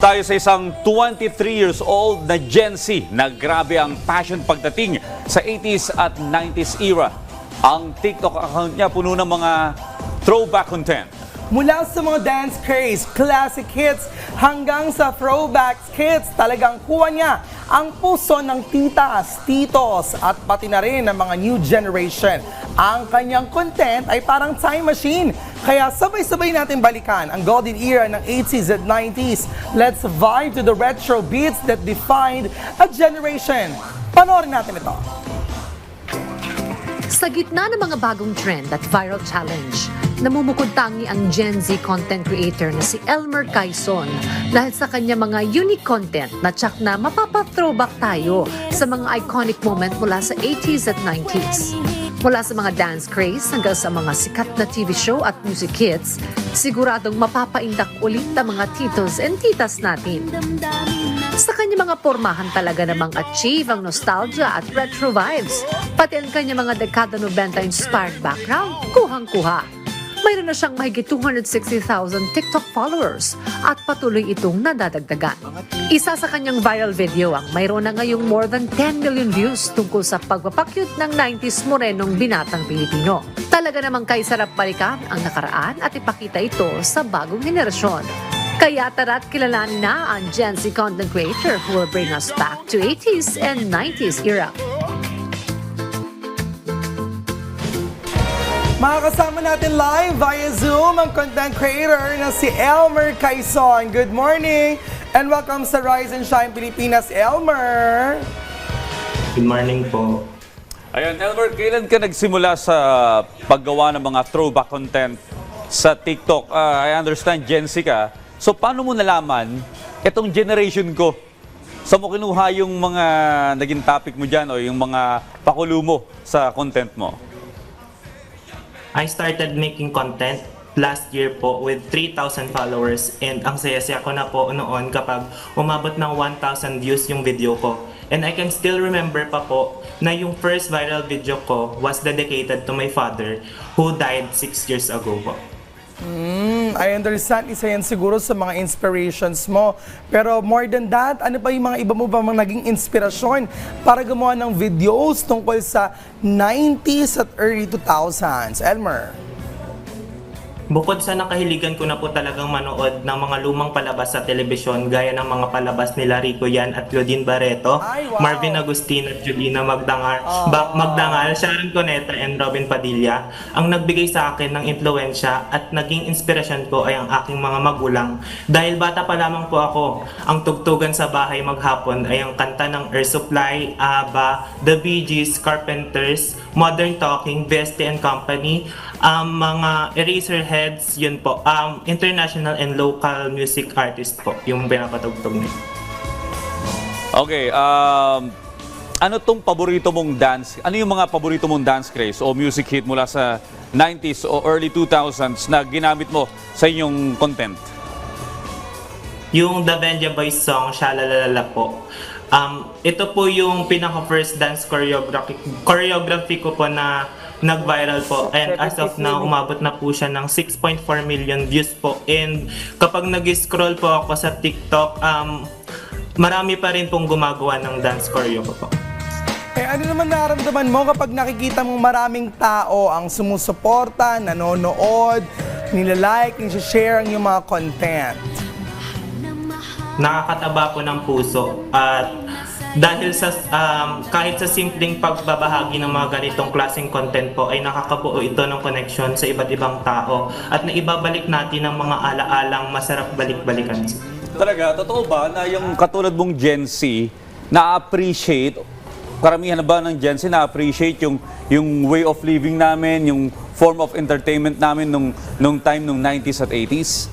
tayo sa isang 23 years old na Gen Z na grabe ang passion pagdating sa 80s at 90s era. Ang TikTok account niya puno ng mga throwback content. Mula sa mga dance craze, classic hits, hanggang sa throwback hits, talagang kuha niya ang puso ng titas, titos, at pati na rin ng mga new generation. Ang kanyang content ay parang time machine. Kaya sabay-sabay natin balikan ang golden era ng 80s at 90s. Let's vibe to the retro beats that defined a generation. Panoorin natin ito. Sa gitna ng mga bagong trend at viral challenge, namumukod tangi ang Gen Z content creator na si Elmer Quaizon dahil sa kanya mga unique content na tsak na mapapa-throwback tayo sa mga iconic moment mula sa 80s at 90s. Mula sa mga dance craze hanggang sa mga sikat na TV show at music hits, siguradong mapapaindak ulit ang mga titos and titas natin. Sa kanya mga pormahan talaga namang achieve ang nostalgia at retro vibes, pati ang kanya mga dekada 90 inspired background, kuhang-kuha. Mayroon na siyang mahigit 260,000 TikTok followers at patuloy itong nadadagdagan. Isa sa kanyang viral video ang mayroon na ngayong more than 10 million views tungkol sa pagpapakyut ng 90s morenong binatang Pilipino. Talaga namang kaisarap balikan ang nakaraan at ipakita ito sa bagong henerasyon. Kaya tara't kilalanin na ang Gen Z content creator who will bring us back to 80s and 90s era. Makakasama natin live via Zoom ang content creator na si Elmer Quaizon. Good morning and welcome sa Rise and Shine Pilipinas, Elmer. Good morning po. Ayan, Elmer, kailan ka nagsimula sa paggawa ng mga throwback content sa TikTok? I understand Gen Z ka. So paano mo nalaman itong generation ko? Saan mo kinuha yung mga naging topic mo dyan o yung mga pakulo mo sa content mo? I started making content last year po with 3,000 followers and ang saya-saya ko na po noon kapag umabot ng 1,000 views yung video ko. And I can still remember pa po na yung first viral video ko was dedicated to my father who died 6 years ago po. I understand, isa yan siguro sa mga inspirations mo. Pero more than that, ano pa yung mga iba mo ba mga naging inspirasyon para gumawa ng videos tungkol sa 90s at early 2000s? Elmer? Bukod sa nakahiligan ko na po talagang manood ng mga lumang palabas sa telebisyon gaya ng mga palabas nila Rico Yan at Claudine Barreto, Ay, wow. Marvin Agustin at Julina Magdangal, Sharon Cuneta and Robin Padilla, ang nagbigay sa akin ng impluwensya at naging inspirasyon ko ay ang aking mga magulang. Dahil bata pa lamang po ako, ang tugtugan sa bahay maghapon ay ang kanta ng Air Supply, ABBA, The Bee Gees, Carpenters, Modern Talking, Veste and Company, mga Eraserheads, yun po, international and local music artist po, yung pinapatugtog niya. Okay, ano tong paborito mong dance? Ano yung mga paborito mong dance craze o music hit mula sa 90s o early 2000s na ginamit mo sa inyong content? Yung The Benja Boys song, Shalalalala po. Ito po yung pinaka-first dance choreography ko po na nag-viral po, and as of now, umabot na po siya ng 6.4 million views po. And kapag nag-scroll po ako sa TikTok, marami pa rin pong gumagawa ng dance choreo po. Eh, ano naman nararamdaman mo kapag nakikita mong maraming tao ang sumusuporta, nanonood, nilalike, nishashare ang iyong mga content? Nakakataba po ng puso at dahil sa kahit sa simpleng pagbabahagi ng mga ganitong klaseng content po ay nakakabuo ito ng connection sa iba't ibang tao at naibabalik natin ang mga alaalang masarap balik-balikan. Talaga, totoo ba na yung katulad mong Gen Z na-appreciate, karamihan na ba ng Gen Z na-appreciate yung way of living namin, yung form of entertainment namin nung time nung 90s at 80s?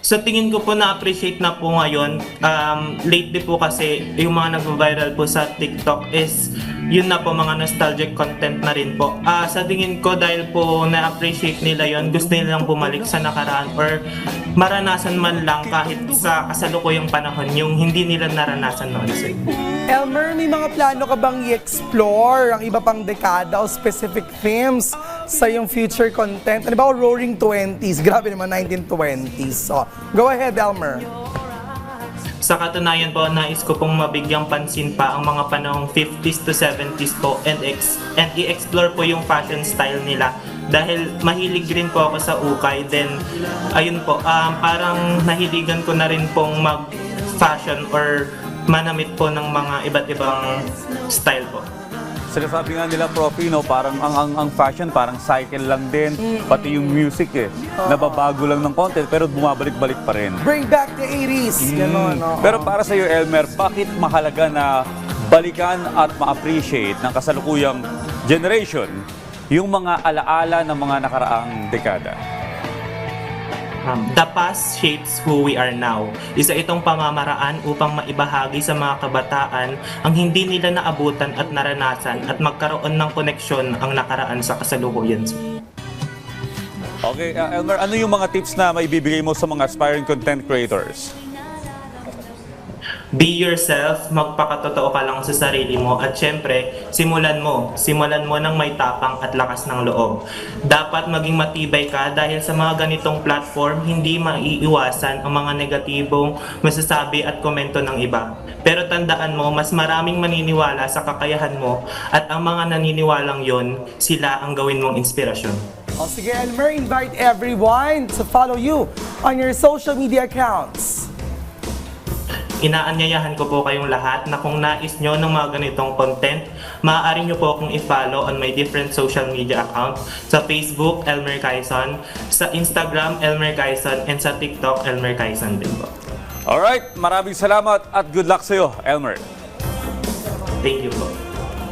Sa tingin ko po na-appreciate na po ngayon. Lately po kasi yung mga nag-viral po sa TikTok is yun na po, mga nostalgic content na rin po. Sa tingin ko dahil po na-appreciate nila yon, gusto nilang bumalik sa nakaraan or maranasan man lang kahit sa kasalukuyang panahon yung hindi nila naranasan noon. Elmer, may mga plano ka bang i-explore ang iba pang dekada o specific themes sa yung future content? Ano ba, roaring 20s? Grabe naman, 1920s. So, go ahead, Elmer. Sa katunayan po, nais ko pong mabigyang pansin pa ang mga panahong 50s to 70s po and i-explore po yung fashion style nila dahil mahilig rin po ako sa ukay. Then, ayun po, parang nahiligan ko na rin pong mag-fashion or manamit po ng mga iba't ibang style po. Sinasabi nga nila, Profi, no, parang ang fashion parang cycle lang din, pati yung music nababago lang ng content pero bumabalik-balik pa rin. Bring back the 80s. Ganon, no? Pero para sa iyo, Elmer, bakit mahalaga na balikan at ma-appreciate ng kasalukuyang generation yung mga alaala ng mga nakaraang dekada? The past shapes who we are now. Isa itong pamamaraan upang maibahagi sa mga kabataan ang hindi nila naabutan at naranasan at magkaroon ng koneksyon ang nakaraan sa kasalukuyan. Okay, Elmer, ano yung mga tips na maibibigay mo sa mga aspiring content creators? Be yourself, magpakatotoo ka lang sa sarili mo at syempre, simulan mo ng may tapang at lakas ng loob. Dapat maging matibay ka dahil sa mga ganitong platform, hindi maiiwasan ang mga negatibong masasabi at komento ng iba. Pero tandaan mo, mas maraming maniniwala sa kakayahan mo at ang mga naniniwalang yon, sila ang gawin mong inspirasyon. O sige, Elmer, invite everyone to follow you on your social media accounts. Inaanyayahan ko po kayong lahat na kung nais nyo ng mga ganitong content, maaari nyo po akong i-follow on my different social media account. Sa Facebook, Elmer Quaison, sa Instagram, Elmer Quaison, and sa TikTok, Elmer Quaison din po. Alright, maraming salamat at good luck sa iyo, Elmer. Thank you po.